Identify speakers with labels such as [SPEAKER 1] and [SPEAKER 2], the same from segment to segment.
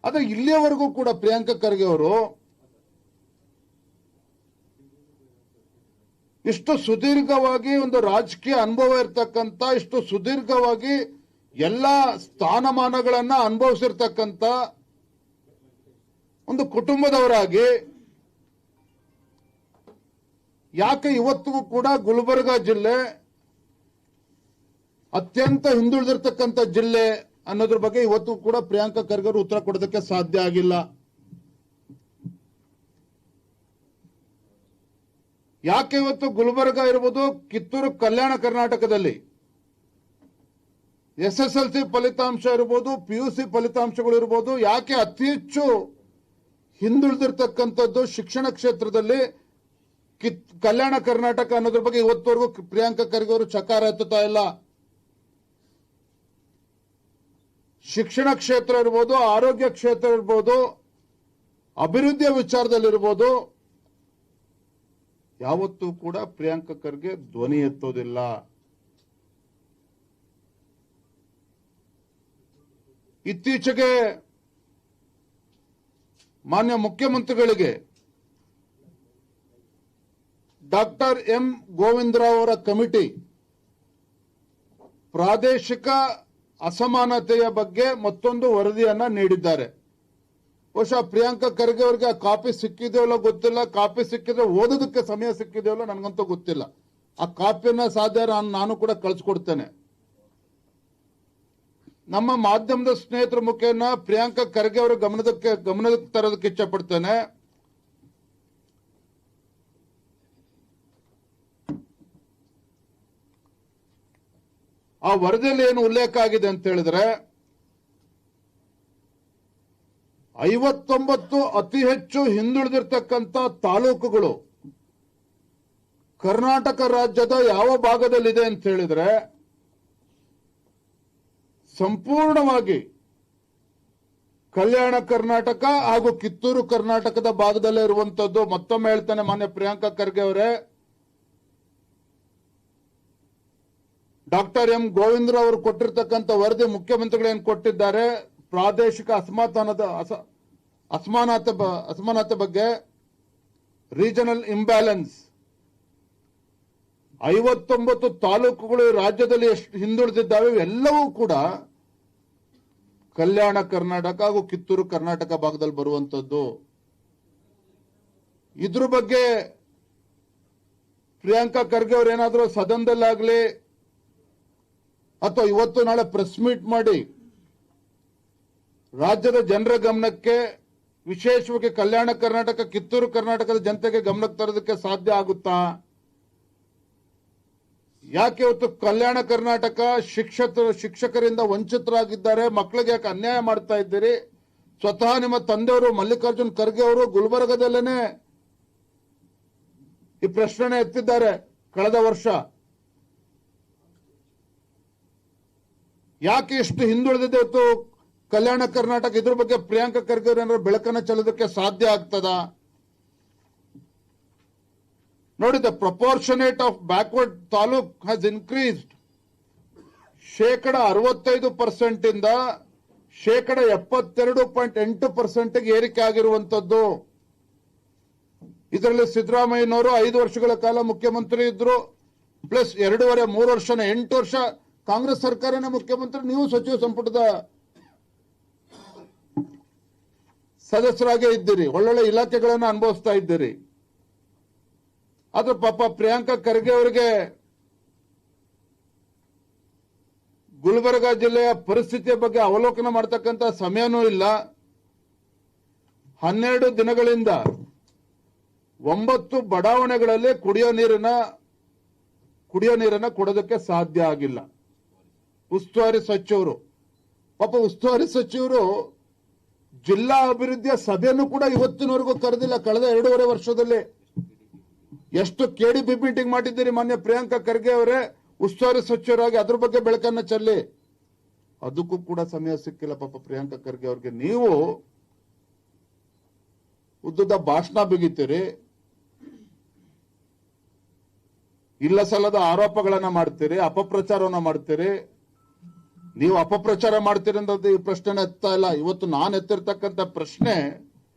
[SPEAKER 1] ಆದ್ರೆ ಇಲ್ಲಿಯವರೆಗೂ ಕೂಡ ಪ್ರಿಯಾಂಕಾ ಖರ್ಗೆ ಅವರು ಇಷ್ಟು ಸುದೀರ್ಘವಾಗಿ ಒಂದು ರಾಜಕೀಯ ಅನುಭವ ಇರ್ತಕ್ಕಂಥ, ಇಷ್ಟು ಸುದೀರ್ಘವಾಗಿ ಎಲ್ಲ ಸ್ಥಾನಮಾನಗಳನ್ನ ಅನುಭವಿಸಿರ್ತಕ್ಕಂಥ ಒಂದು ಕುಟುಂಬದವರಾಗಿ ಯಾಕೆ ಇವತ್ತಿಗೂ ಕೂಡ ಗುಲ್ಬರ್ಗಾ ಜಿಲ್ಲೆ ಅತ್ಯಂತ ಹಿಂದುಳಿದಿರ್ತಕ್ಕಂಥ ಜಿಲ್ಲೆ ಅನ್ನೋದ್ರ ಬಗ್ಗೆ ಇವತ್ತು ಕೂಡ ಪ್ರಿಯಾಂಕಾ ಖರ್ಗೆ ಅವರು ಉತ್ತರ ಕೊಡೋದಕ್ಕೆ ಸಾಧ್ಯ ಆಗಿಲ್ಲ. ಯಾಕೆ ಇವತ್ತು ಗುಲ್ಬರ್ಗಾ ಇರ್ಬೋದು, ಕಿತ್ತೂರು, ಕಲ್ಯಾಣ ಕರ್ನಾಟಕದಲ್ಲಿ SSLC ಫಲಿತಾಂಶ ಇರ್ಬೋದು, PUC ಫಲಿತಾಂಶಗಳು ಇರ್ಬೋದು, ಯಾಕೆ ಅತಿ ಹೆಚ್ಚು ಹಿಂದುಳಿದಿರ್ತಕ್ಕಂಥದ್ದು ಶಿಕ್ಷಣ ಕ್ಷೇತ್ರದಲ್ಲಿ ಕಲ್ಯಾಣ ಕರ್ನಾಟಕ ಅನ್ನೋದ್ರ ಬಗ್ಗೆ ಇವತ್ತವರೆಗೂ ಪ್ರಿಯಾಂಕಾ ಖರ್ಗೆ ಅವರು ಚಕಾರ ಎತ್ತುತ್ತಾ ಇಲ್ಲ. ಶಿಕ್ಷಣ ಕ್ಷೇತ್ರ ಇರ್ಬೋದು, ಆರೋಗ್ಯ ಕ್ಷೇತ್ರ ಇರ್ಬೋದು, ಅಭಿವೃದ್ಧಿಯ ವಿಚಾರದಲ್ಲಿರ್ಬೋದು, ಯಾವತ್ತೂ ಕೂಡ ಪ್ರಿಯಾಂಕಾ ಖರ್ಗೆ ಧ್ವನಿ ಎತ್ತೋದಿಲ್ಲ. ಇತ್ತೀಚೆಗೆ ಮಾನ್ಯ ಮುಖ್ಯಮಂತ್ರಿಗಳಿಗೆ ಡಾಕ್ಟರ್ ಎಂ ಗೋವಿಂದರಾವ್ ಅವರ ಕಮಿಟಿ ಪ್ರಾದೇಶಿಕ ಅಸಮಾನತೆಯ ಬಗ್ಗೆ ಮತ್ತೊಂದು ವರದಿಯನ್ನ ನೀಡಿದ್ದಾರೆ. ಬಹುಶಃ ಪ್ರಿಯಾಂಕಾ ಖರ್ಗೆ ಅವರಿಗೆ ಆ ಕಾಪಿ ಸಿಕ್ಕಿದೆಯಲ್ಲ ಗೊತ್ತಿಲ್ಲ, ಕಾಪಿ ಸಿಕ್ಕಿದ್ರೆ ಓದೋದಕ್ಕೆ ಸಮಯ ಸಿಕ್ಕಿದೆಯಲ್ಲ ನನಗಂತೂ ಗೊತ್ತಿಲ್ಲ. ಆ ಕಾಪಿಯನ್ನ ಸಾಧ್ಯ ನಾನು ಕೂಡ ಕಳಿಸ್ಕೊಡ್ತೇನೆ. ನಮ್ಮ ಮಾಧ್ಯಮದ ಸ್ನೇಹಿತರ ಮುಖೇನ ಪ್ರಿಯಾಂಕಾ ಖರ್ಗೆ ಅವರ ಗಮನಕ್ಕೆ ತರೋದಕ್ಕೆ ಇಚ್ಛೆ ಪಡ್ತೇನೆ. ಆ ವರದಿಯಲ್ಲಿ ಏನು ಉಲ್ಲೇಖ ಆಗಿದೆ ಅಂತ ಹೇಳಿದ್ರೆ, 59 ಅತಿ ಹೆಚ್ಚು ಹಿಂದುಳಿದಿರ್ತಕ್ಕಂಥ ತಾಲೂಕುಗಳು ಕರ್ನಾಟಕ ರಾಜ್ಯದ ಯಾವ ಭಾಗದಲ್ಲಿದೆ ಅಂತ ಹೇಳಿದ್ರೆ, ಸಂಪೂರ್ಣವಾಗಿ ಕಲ್ಯಾಣ ಕರ್ನಾಟಕ ಹಾಗೂ ಕಿತ್ತೂರು ಕರ್ನಾಟಕದ ಭಾಗದಲ್ಲೇ ಇರುವಂತದ್ದು. ಮತ್ತೊಮ್ಮೆ ಹೇಳ್ತಾನೆ ಮಾನ್ಯ ಪ್ರಿಯಾಂಕಾ ಖರ್ಗೆ ಅವರೇ, ಡಾಕ್ಟರ್ ಎಂ ಗೋವಿಂದರಾವ್ ಅವರು ಕೊಟ್ಟಿರ್ತಕ್ಕಂಥ ವರದಿ ಮುಖ್ಯಮಂತ್ರಿಗಳು ಏನು ಕೊಟ್ಟಿದ್ದಾರೆ, ಪ್ರಾದೇಶಿಕ ಅಸಮಾನತೆ ಬಗ್ಗೆ, ರೀಜನಲ್ ಇಂಬ್ಯಾಲೆನ್ಸ್, 59 ತಾಲೂಕುಗಳು ರಾಜ್ಯದಲ್ಲಿ ಎಷ್ಟು ಹಿಂದುಳಿದಿದ್ದಾವೆ ಎಲ್ಲವೂ ಕೂಡ ಕಲ್ಯಾಣ ಕರ್ನಾಟಕ ಹಾಗೂ ಕಿತ್ತೂರು ಕರ್ನಾಟಕ ಭಾಗದಲ್ಲಿ ಬರುವಂತದ್ದು. ಇದ್ರ ಬಗ್ಗೆ ಪ್ರಿಯಾಂಕಾ ಖರ್ಗೆ ಅವರು ಏನಾದರೂ ಸದನದಲ್ಲಾಗ್ಲಿ ಅಥವಾ ಇವತ್ತು ನಾಳೆ ಪ್ರೆಸ್ ಮೀಟ್ ಮಾಡಿ ರಾಜ್ಯದ ಜನರ ಗಮನಕ್ಕೆ, ವಿಶೇಷವಾಗಿ ಕಲ್ಯಾಣ ಕರ್ನಾಟಕ, ಕಿತ್ತೂರು ಕರ್ನಾಟಕದ ಜನತೆಗೆ ಗಮನಕ್ಕೆ ತರೋದಕ್ಕೆ ಸಾಧ್ಯ ಆಗುತ್ತಾ? ಯಾಕೆ ಇವತ್ತು ಕಲ್ಯಾಣ ಕರ್ನಾಟಕ ಶಿಕ್ಷಕರಿಂದ ವಂಚಿತರಾಗಿದ್ದಾರೆ, ಮಕ್ಕಳಿಗೆ ಯಾಕೆ ಅನ್ಯಾಯ ಮಾಡ್ತಾ ಇದ್ದೀರಿ? ಸ್ವತಃ ನಿಮ್ಮ ತಂದೆಯವರು ಮಲ್ಲಿಕಾರ್ಜುನ್ ಖರ್ಗೆ ಅವರು ಗುಲ್ಬರ್ಗದಲ್ಲೇನೆ ಈ ಪ್ರಶ್ನೆ ಎತ್ತಿದ್ದಾರೆ ಕಳೆದ ವರ್ಷ. ಯಾಕೆ ಇಷ್ಟು ಹಿಂದುಳಿದಿದೆ ಇವತ್ತು ಕಲ್ಯಾಣ ಕರ್ನಾಟಕ? ಇದ್ರ ಬಗ್ಗೆ ಪ್ರಿಯಾಂಕಾ ಖರ್ಗೆ ಅವರು ಏನಾದ್ರು ಬೆಳಕನ್ನ ಚೆಲ್ಲೋದಕ್ಕೆ ಸಾಧ್ಯ ಆಗ್ತದಾ? ನೋಡಿ, the proportionate of backward taluk has increased 65% ಇಂದ 72.8% ಏರಿಕೆ ಆಗಿರುವಂತದ್ದು. ಇದರಲ್ಲಿ ಸಿದ್ದರಾಮಯ್ಯನವರು 5 ವರ್ಷಗಳ ಕಾಲ ಮುಖ್ಯಮಂತ್ರಿ ಇದ್ರು, ಪ್ಲಸ್ 2.5-3 ವರ್ಷನ 8 ವರ್ಷ ಕಾಂಗ್ರೆಸ್ ಸರ್ಕಾರನೇ ಮುಖ್ಯಮಂತ್ರಿ, ನೀವು ಸಚಿವ ಸಂಪುಟದ ಸದಸ್ಯರಾಗೇ ಇದ್ದೀರಿ, ಒಳ್ಳೊಳ್ಳೆ ಇಲಾಖೆಗಳನ್ನು ಅನುಭವಿಸ್ತಾ ಇದ್ದೀರಿ. ಆದ್ರೆ ಪಾಪ ಪ್ರಿಯಾಂಕಾ ಖರ್ಗೆ ಅವರಿಗೆ ಗುಲ್ಬರ್ಗಾ ಜಿಲ್ಲೆಯ ಪರಿಸ್ಥಿತಿಯ ಬಗ್ಗೆ ಅವಲೋಕನ ಮಾಡತಕ್ಕಂತ ಸಮಯನೂ ಇಲ್ಲ. 12 ದಿನಗಳಿಂದ 9 ಬಡಾವಣೆಗಳಲ್ಲಿ ಕುಡಿಯೋ ನೀರನ್ನ ಕೊಡೋದಕ್ಕೆ ಸಾಧ್ಯ ಆಗಿಲ್ಲ. ಉಸ್ತುವಾರಿ ಸಚಿವರು ಜಿಲ್ಲಾ ಅಭಿವೃದ್ಧಿಯ ಸಭೆಯನ್ನು ಕೂಡ ಇವತ್ತಿನವರೆಗೂ ಕರೆದಿಲ್ಲ. ಕಳೆದ 2.5 ವರ್ಷದಲ್ಲಿ ಎಷ್ಟು KDP ಮೀಟಿಂಗ್ ಮಾಡಿದ್ದೀರಿ ಮಾನ್ಯ ಪ್ರಿಯಾಂಕಾ ಖರ್ಗೆ ಅವರೇ ಉಸ್ತುವಾರಿ ಸಚಿವರಾಗಿ? ಅದ್ರ ಬಗ್ಗೆ ಬೆಳಕನ್ನ ಚೆಲ್ಲಿ. ಅದಕ್ಕೂ ಕೂಡ ಸಮಯ ಸಿಕ್ಕಿಲ್ಲ ಪಾಪ ಪ್ರಿಯಾಂಕಾ ಖರ್ಗೆ ಅವ್ರಿಗೆ. ನೀವು ಉದ್ದದ ಭಾಷಣ ಬಿಗಿತೀರಿ, ಇಲ್ಲ ಸಲ್ಲದ ಆರೋಪಗಳನ್ನ ಮಾಡ್ತೀರಿ, ಅಪಪ್ರಚಾರವನ್ನ ಮಾಡ್ತೀರಿ. ನೀವು ಅಪಪ್ರಚಾರ ಮಾಡ್ತೀರಂತ ಈ ಪ್ರಶ್ನೆ ಎತ್ತಾ ಇಲ್ಲ. ಇವತ್ತು ನಾನು ಎತ್ತಿರ್ತಕ್ಕಂಥ ಪ್ರಶ್ನೆ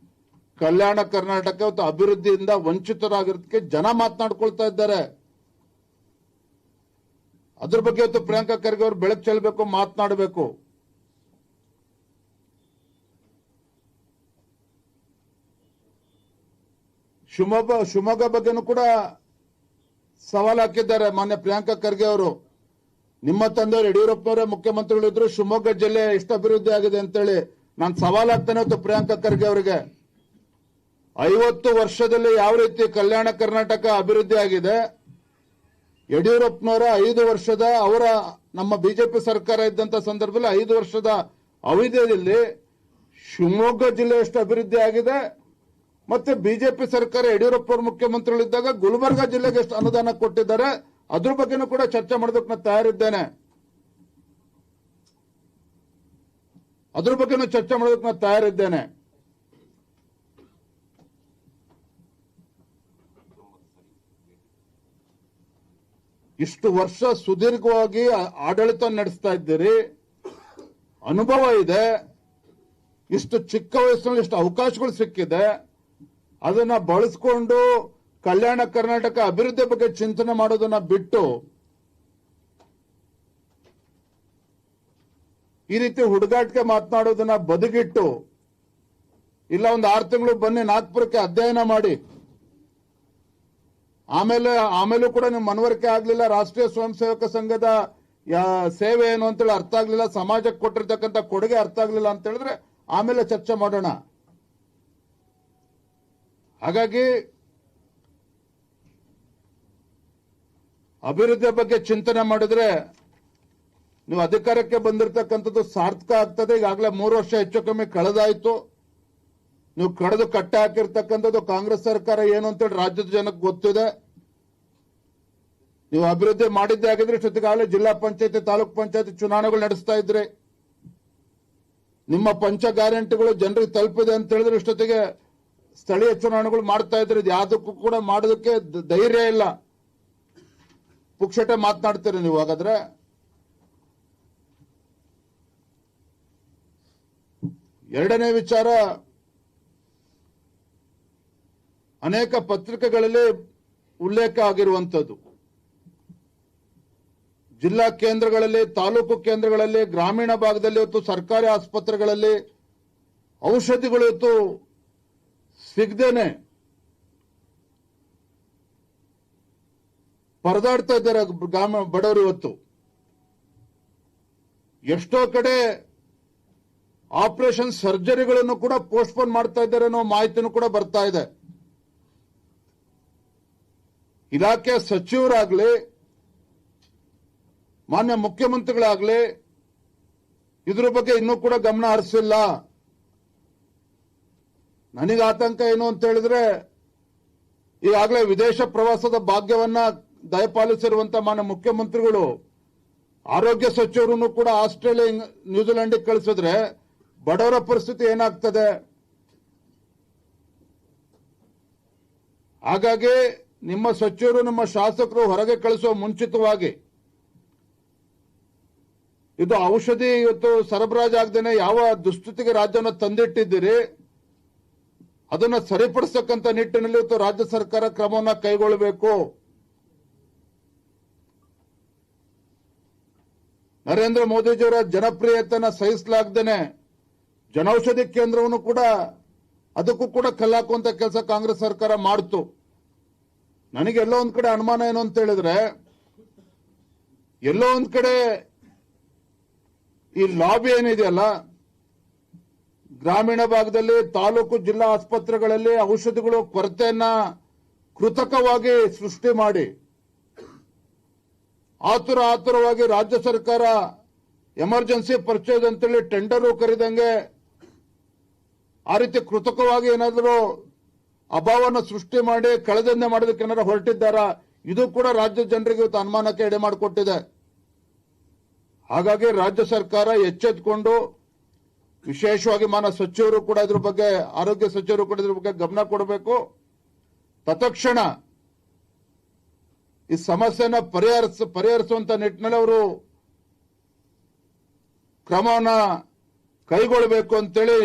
[SPEAKER 1] ಕಲ್ಯಾಣ ಕರ್ನಾಟಕ ಇವತ್ತು ಅಭಿವೃದ್ಧಿಯಿಂದ ವಂಚಿತರಾಗಿರೋದಕ್ಕೆ ಜನ ಮಾತನಾಡ್ಕೊಳ್ತಾ ಇದ್ದಾರೆ. ಅದ್ರ ಬಗ್ಗೆ ಇವತ್ತು ಪ್ರಿಯಾಂಕಾ ಖರ್ಗೆ ಅವರು ಬೆಳಕು ಚೆಲ್ಲಬೇಕು, ಮಾತನಾಡಬೇಕು. ಶಿವಮೊಗ್ಗ ಬಗ್ಗೆನೂ ಕೂಡ ಸವಾಲು ಹಾಕಿದ್ದಾರೆ ಮಾನ್ಯ ಪ್ರಿಯಾಂಕಾ ಖರ್ಗೆ ಅವರು. ನಿಮ್ಮ ತಂದೆಯವರು ಯಡಿಯೂರಪ್ಪನವರೇ ಮುಖ್ಯಮಂತ್ರಿಗಳಿದ್ರು, ಶಿವಮೊಗ್ಗ ಜಿಲ್ಲೆ ಎಷ್ಟು ಅಭಿವೃದ್ಧಿ ಆಗಿದೆ ಅಂತೇಳಿ ನಾನು ಸವಾಲು ಹಾಕ್ತೇನೆ ಇವತ್ತು ಪ್ರಿಯಾಂಕಾ ಖರ್ಗೆ ಅವರಿಗೆ. 50 ವರ್ಷದಲ್ಲಿ ಯಾವ ರೀತಿ ಕಲ್ಯಾಣ ಕರ್ನಾಟಕ ಅಭಿವೃದ್ಧಿ ಆಗಿದೆ, ಯಡಿಯೂರಪ್ಪನವರ 5 ವರ್ಷದ ಅವರ ನಮ್ಮ ಬಿಜೆಪಿ ಸರ್ಕಾರ ಇದ್ದಂತ ಸಂದರ್ಭದಲ್ಲಿ 5 ವರ್ಷದ ಅವಧಿಯಲ್ಲಿ ಶಿವಮೊಗ್ಗ ಜಿಲ್ಲೆ ಎಷ್ಟು ಅಭಿವೃದ್ಧಿ ಆಗಿದೆ, ಮತ್ತೆ ಬಿಜೆಪಿ ಸರ್ಕಾರ ಯಡಿಯೂರಪ್ಪ ಮುಖ್ಯಮಂತ್ರಿಗಳಿದ್ದಾಗ ಗುಲ್ಬರ್ಗಾ ಜಿಲ್ಲೆಗೆ ಎಷ್ಟು ಅನುದಾನ ಕೊಟ್ಟಿದ್ದಾರೆ, ಅದ್ರ ಬಗ್ಗೆನೂ ಕೂಡ ಚರ್ಚೆ ಮಾಡೋದಕ್ಕೆ ನಾನು ತಯಾರಿದ್ದೇನೆ. ಅದ್ರ ಬಗ್ಗೆನೂ ಚರ್ಚೆ ಮಾಡೋದಕ್ಕೆ ನಾನು ತಯಾರಿದ್ದೇನೆ. ಇಷ್ಟು ವರ್ಷ ಸುದೀರ್ಘವಾಗಿ ಆಡಳಿತ ನಡೆಸ್ತಾ ಇದ್ದೀರಿ, ಅನುಭವ ಇದೆ, ಇಷ್ಟು ಚಿಕ್ಕ ವಯಸ್ಸಿನಲ್ಲಿ ಇಷ್ಟು ಅವಕಾಶಗಳು ಸಿಕ್ಕಿದೆ, ಅದನ್ನ ಬಳಸ್ಕೊಂಡು ಕಲ್ಯಾಣ ಕರ್ನಾಟಕ ಅಭಿವೃದ್ಧಿ ಬಗ್ಗೆ ಚಿಂತನೆ ಮಾಡೋದನ್ನ ಬಿಟ್ಟು ಈ ರೀತಿ ಹುಡುಗಾಟಿಕೆ ಮಾತನಾಡೋದನ್ನ ಬದಿಗಿಟ್ಟು, ಇಲ್ಲ ಒಂದು 6 ತಿಂಗಳು ಬನ್ನಿ ನಾಗ್ಪುರಕ್ಕೆ ಅಧ್ಯಯನ ಮಾಡಿ, ಆಮೇಲೂ ಕೂಡ ನಿಮ್ ಮನವರಿಕೆ ಆಗ್ಲಿಲ್ಲ, ರಾಷ್ಟ್ರೀಯ ಸ್ವಯಂ ಸೇವಕ ಸಂಘದ ಸೇವೆ ಏನು ಅಂತೇಳಿ ಅರ್ಥ ಆಗ್ಲಿಲ್ಲ, ಸಮಾಜಕ್ಕೆ ಕೊಟ್ಟಿರ್ತಕ್ಕಂಥ ಕೊಡುಗೆ ಅರ್ಥ ಆಗ್ಲಿಲ್ಲ ಅಂತ ಹೇಳಿದ್ರೆ ಆಮೇಲೆ ಚರ್ಚೆ ಮಾಡೋಣ. ಹಾಗಾಗಿ ಅಭಿವೃದ್ಧಿಯ ಬಗ್ಗೆ ಚಿಂತನೆ ಮಾಡಿದ್ರೆ ನೀವು ಅಧಿಕಾರಕ್ಕೆ ಬಂದಿರತಕ್ಕಂಥದ್ದು ಸಾರ್ಥಕ ಆಗ್ತದೆ. ಈಗಾಗಲೇ 3 ವರ್ಷ ಹೆಚ್ಚು ಕಮ್ಮಿ ಕಳೆದಾಯ್ತು. ನೀವು ಕಳೆದು ಕಟ್ಟೆ ಹಾಕಿರ್ತಕ್ಕಂಥದ್ದು ಕಾಂಗ್ರೆಸ್ ಸರ್ಕಾರ ಏನು ಅಂತೇಳಿ ರಾಜ್ಯದ ಜನಕ್ಕೆ ಗೊತ್ತಿದೆ. ನೀವು ಅಭಿವೃದ್ಧಿ ಮಾಡಿದ್ದೇ ಆಗಿದ್ರೆ ಇಷ್ಟೊತ್ತಿಗಾಗಲೇ ಜಿಲ್ಲಾ ಪಂಚಾಯತಿ, ತಾಲೂಕ್ ಪಂಚಾಯತಿ ಚುನಾವಣೆಗಳು ನಡೆಸ್ತಾ ಇದ್ರಿ. ನಿಮ್ಮ ಪಂಚ ಗ್ಯಾರಂಟಿಗಳು ಜನರಿಗೆ ತಲುಪಿದೆ ಅಂತ ಹೇಳಿದ್ರೆ ಇಷ್ಟೊತ್ತಿಗೆ ಸ್ಥಳೀಯ ಚುನಾವಣೆಗಳು ಮಾಡ್ತಾ ಇದ್ರಿ. ಯಾವುದಕ್ಕೂ ಕೂಡ ಮಾಡೋದಕ್ಕೆ ಧೈರ್ಯ ಇಲ್ಲ, ಪುಕ್ಷಟೆ ಮಾತನಾಡ್ತೀರಿ ನೀವು. ಹಾಗಾದ್ರೆ ಎರಡನೇ ವಿಚಾರ, ಅನೇಕ ಪತ್ರಿಕೆಗಳಲ್ಲಿ ಉಲ್ಲೇಖ ಆಗಿರುವಂಥದ್ದು, ಜಿಲ್ಲಾ ಕೇಂದ್ರಗಳಲ್ಲಿ, ತಾಲೂಕು ಕೇಂದ್ರಗಳಲ್ಲಿ, ಗ್ರಾಮೀಣ ಭಾಗದಲ್ಲಿ ಇವತ್ತು ಸರ್ಕಾರಿ ಆಸ್ಪತ್ರೆಗಳಲ್ಲಿ ಔಷಧಿಗಳು ಇವತ್ತು ಸಿಗದೇನೆ ಪರದಾಡ್ತಾ ಇದ್ದಾರೆ ಬಡವರು. ಇವತ್ತು ಎಷ್ಟೋ ಕಡೆ ಆಪರೇಷನ್ ಸರ್ಜರಿಗಳನ್ನು ಕೂಡ ಪೋಸ್ಟ್ಪೋನ್ ಮಾಡ್ತಾ ಇದ್ದಾರೆ ಅನ್ನೋ ಮಾಹಿತಿನೂ ಕೂಡ ಬರ್ತಾ ಇದೆ. ಇಲಾಖೆ ಸಚಿವರಾಗ್ಲಿ, ಮಾನ್ಯ ಮುಖ್ಯಮಂತ್ರಿಗಳಾಗ್ಲಿ ಇದ್ರ ಬಗ್ಗೆ ಇನ್ನೂ ಕೂಡ ಗಮನ ಹರಿಸಿಲ್ಲ. ನನಗೆ ಆತಂಕ ಏನು ಅಂತ ಹೇಳಿದ್ರೆ, ಈಗಾಗಲೇ ವಿದೇಶ ಪ್ರವಾಸದ ಭಾಗ್ಯವನ್ನ ದಯಪಾಲಿಸಿರುವಂತಹ ಮಾನ್ಯ ಮುಖ್ಯಮಂತ್ರಿಗಳು ಆರೋಗ್ಯ ಸಚಿವರನ್ನು ಕೂಡ ಆಸ್ಟ್ರೇಲಿಯಾ, ನ್ಯೂಜಿಲೆಂಡ್ಗೆ ಕಳಿಸಿದ್ರೆ ಬಡವರ ಪರಿಸ್ಥಿತಿ ಏನಾಗ್ತದೆ? ಹಾಗಾಗಿ ನಿಮ್ಮ ಸಚಿವರು, ನಿಮ್ಮ ಶಾಸಕರು ಹೊರಗೆ ಕಳಿಸುವ ಮುಂಚಿತವಾಗಿ ಇದು ಔಷಧಿ ಇವತ್ತು ಸರಬರಾಜು ಆಗದೇನೆ ಯಾವ ದುಸ್ಥಿತಿಗೆ ರಾಜ್ಯವನ್ನು ತಂದಿಟ್ಟಿದ್ದೀರಿ, ಅದನ್ನು ಸರಿಪಡಿಸತಕ್ಕಂಥ ನಿಟ್ಟಿನಲ್ಲಿ ಇವತ್ತು ರಾಜ್ಯ ಸರ್ಕಾರ ಕ್ರಮವನ್ನು ಕೈಗೊಳ್ಳಬೇಕು. ನರೇಂದ್ರ ಮೋದಿಜಿಯವರ ಜನಪ್ರಿಯತೆಯನ್ನು ಸಹಿಸಲಾಗದೇನೆ ಜನೌಷಧಿ ಕೇಂದ್ರವನ್ನು ಕೂಡ ಅದಕ್ಕೂ ಕೂಡ ಕಲ್ಲಾಕುವಂತ ಕೆಲಸ ಕಾಂಗ್ರೆಸ್ ಸರ್ಕಾರ ಮಾಡಿತು. ನನಗೆಲ್ಲೋ ಒಂದ್ ಕಡೆ ಅನುಮಾನ ಏನು ಅಂತ ಹೇಳಿದ್ರೆ, ಎಲ್ಲೋ ಒಂದ್ ಕಡೆ ಈ ಲಾಬಿ ಏನಿದೆಯಲ್ಲ, ಗ್ರಾಮೀಣ ಭಾಗದಲ್ಲಿ, ತಾಲೂಕು ಜಿಲ್ಲಾ ಆಸ್ಪತ್ರೆಗಳಲ್ಲಿ ಔಷಧಿಗಳು ಕೊರತೆಯನ್ನ ಕೃತಕವಾಗಿ ಸೃಷ್ಟಿ ಮಾಡಿ ಆತುರವಾಗಿ ರಾಜ್ಯ ಸರ್ಕಾರ ಎಮರ್ಜೆನ್ಸಿ ಪರ್ಚೇಸ್ ಅಂತೇಳಿ ಟೆಂಡರ್ ಕರೆದಂಗೆ ಆ ರೀತಿ ಕೃತಕವಾಗಿ ಏನಾದರೂ ಅಭಾವವನ್ನು ಸೃಷ್ಟಿ ಮಾಡಿ ಕಳೆದಂತೆ ಮಾಡೋದಕ್ಕೆ ಏನಾದ್ರು ಹೊರಟಿದ್ದಾರ? ಇದು ಕೂಡ ರಾಜ್ಯದ ಜನರಿಗೆ ಇವತ್ತು ಅನುಮಾನಕ್ಕೆ ಎಡೆ ಮಾಡಿಕೊಟ್ಟಿದೆ. ಹಾಗಾಗಿ ರಾಜ್ಯ ಸರ್ಕಾರ ಎಚ್ಚೆತ್ತುಕೊಂಡು, ವಿಶೇಷವಾಗಿ ಮಾನ್ಯ ಸಚಿವರು ಕೂಡ ಇದ್ರ ಬಗ್ಗೆ, ಆರೋಗ್ಯ ಸಚಿವರು ಕೂಡ ಇದ್ರ ಬಗ್ಗೆ ಗಮನ ಕೊಡಬೇಕು. ತತ್ಕ್ಷಣ ಈ ಸಮಸ್ಯೆನ ಪರಿಹರಿಸುವಂತ ನಿಟ್ಟಿನಲ್ಲಿ ಅವರು ಕ್ರಮವನ್ನ ಕೈಗೊಳ್ಳಬೇಕು ಅಂತೇಳಿ